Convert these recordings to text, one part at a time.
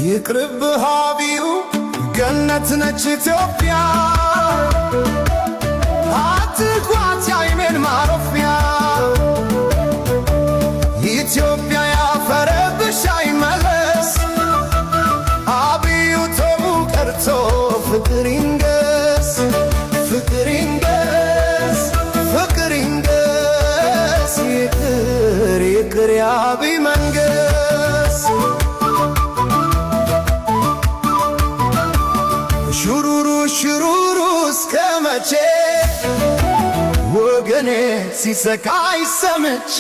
ይቅርብህ አብዩ ገነት ነች ኢትዮጵያ አትግባት የዓይኔን ማረፊያ ኢትዮጵያ ያፈረብሽ አይመለስ አብዩ ተው ቀርቶ ፍቅር ይንገስ ፍቅር ይንገስ ፍቅር ይንገስ ይቅር ይቅር የአብይ መንገስ ሹሩሩ ሹሩሩ እስከ መቼ ወገኔ ሲሰቃይ ሰምቼ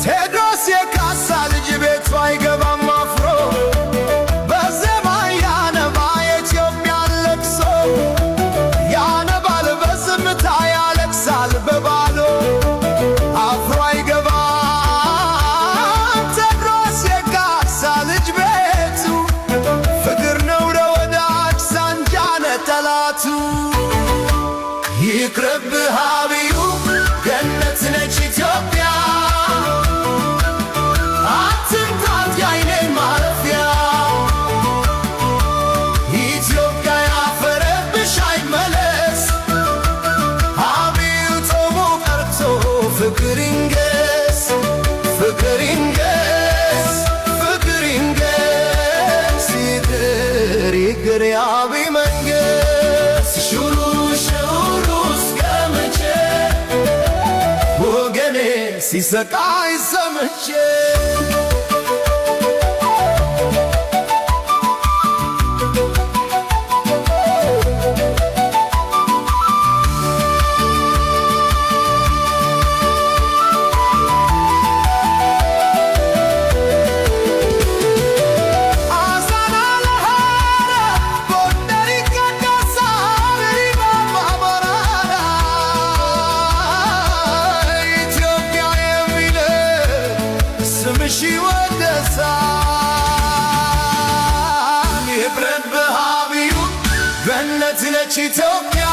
ቴዎድሮስ የካሳ ልጅ ቤቱ አይገባም አፍሮ በዜማ ያነባ የኢትዮጵያን ለቅሶ ያነባል በዝምታ ያለቅሳል በባዶ አፍሮ አይገባም ቴዎድሮስ የካሳ ልጅ ቤቱ ፍቅር ነው ለወዳጅ ሳንጃ ነጠላቱ ይቅርብህ አብዩ ገነት ነች ኢትዮጵያ አትንካት የዓይኔን ማረፊያ ኢትዮጵያ ያፈረብሽ አይመለስ አብዩ ጦሙ ቀርቶ ፍቅር ይንገስ ፍቅር ይንገስ ፍቅር ይንገስ ይቅር ይቅር የአብይ መንገስ ሹሩሩ ሹሩሩ እስከ መቼ ወገኔ ሲሰቃይ ሰምቼ ስምሽ ይወደሳል ይቅርብህ አብዩ ገነት ነች ኢትዮጵያ